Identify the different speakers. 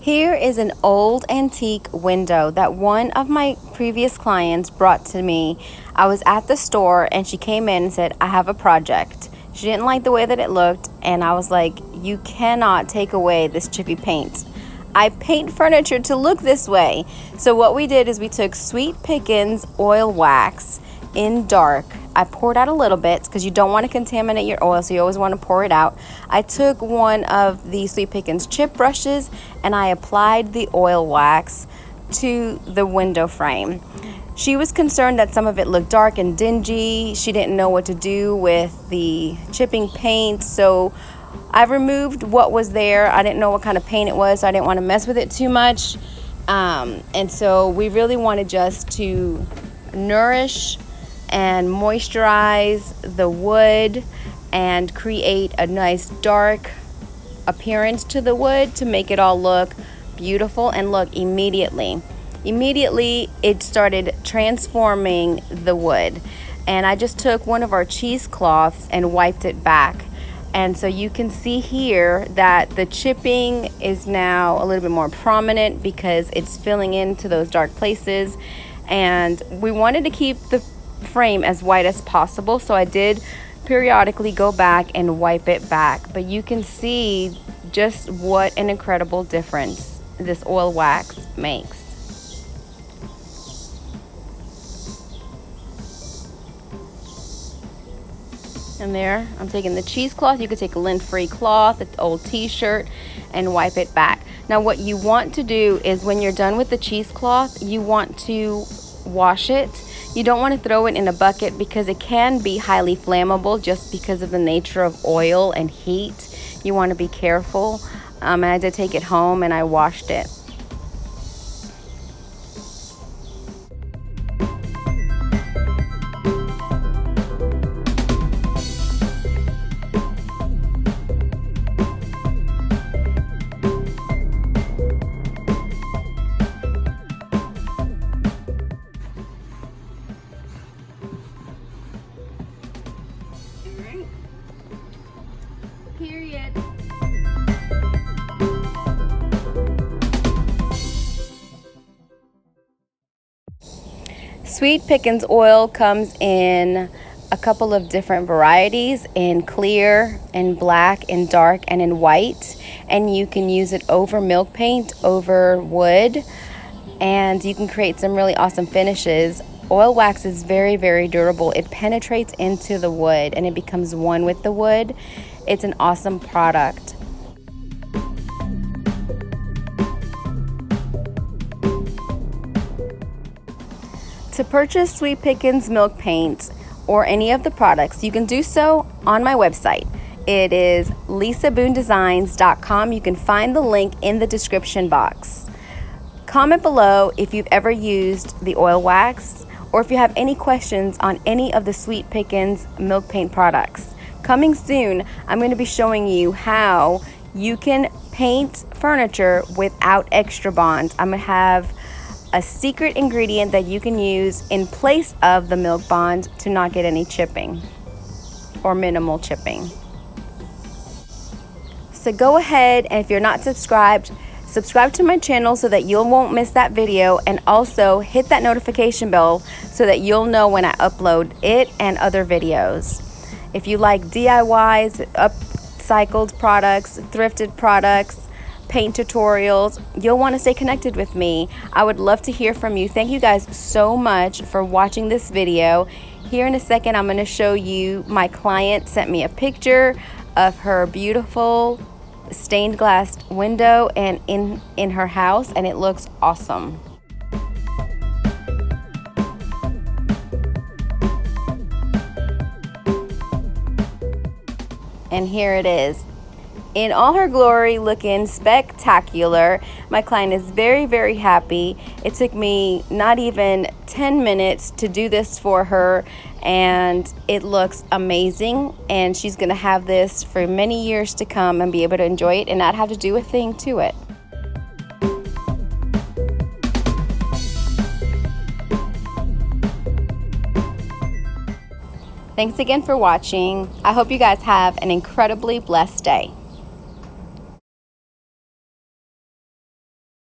Speaker 1: Here is an old antique window that one of my previous clients brought to me. I was at the store and she came in and said, I have a project. She didn't like the way that it looked, and I was like, you cannot take away this chippy paint. I paint furniture to look this way. So what we did is we took Sweet Pickins Oil Wax in dark. I poured out a little bit because you don't want to contaminate your oil, so you always want to pour it out. I took one of the Sweet Pickins chip brushes and I applied the oil wax to the window frame. She was concerned that some of it looked dark and dingy. She didn't know what to do with the chipping paint, so I removed what was there. I didn't know what kind of paint it was, so I didn't want to mess with it too much. And so we really wanted just to nourish and moisturize the wood and create a nice dark appearance to the wood to make it all look beautiful. And look, immediately it started transforming the wood. And I just took one of our cheesecloths and wiped it back. And so you can see here that the chipping is now a little bit more prominent because it's filling into those dark places. And we wanted to keep the frame as white as possible, so I did periodically go back and wipe it back. But you can see just what an incredible difference this oil wax makes. And there, I'm taking the cheesecloth. You could take a lint-free cloth, an old t-shirt, and wipe it back. Now what you want to do is when you're done with the cheesecloth, you want to wash it. You don't want to throw it in a bucket because it can be highly flammable just because of the nature of oil and heat. You want to be careful. And I did take it home and I washed it. Period. Sweet Pickins oil comes in a couple of different varieties, in clear, in black, in dark, and in white. And you can use it over milk paint, over wood, and you can create some really awesome finishes. Oil wax is very, very durable. It penetrates into the wood and it becomes one with the wood. It's an awesome product. To purchase Sweet Pickins Milk Paint or any of the products, you can do so on my website. It is lisaboondesigns.com. You can find the link in the description box. Comment below if you've ever used the oil wax or if you have any questions on any of the Sweet Pickins Milk Paint products. Coming soon, I'm going to be showing you how you can paint furniture without extra bonds. I'm going to have a secret ingredient that you can use in place of the milk bond to not get any chipping or minimal chipping. So go ahead, and if you're not subscribed, subscribe to my channel so that you won't miss that video, and also hit that notification bell so that you'll know when I upload it and other videos. If you like DIYs, upcycled products, thrifted products, paint tutorials, you'll want to stay connected with me. I would love to hear from you. Thank you guys so much for watching this video. Here in a second, I'm going to show you, my client sent me a picture of her beautiful stained glass window and in her house, and it looks awesome. And here it is in all her glory, looking spectacular. My client is very, very happy. It took me not even 10 minutes to do this for her, and it looks amazing. And she's gonna have this for many years to come and be able to enjoy it and not have to do a thing to it. Thanks again for watching. I hope you guys have an incredibly blessed day.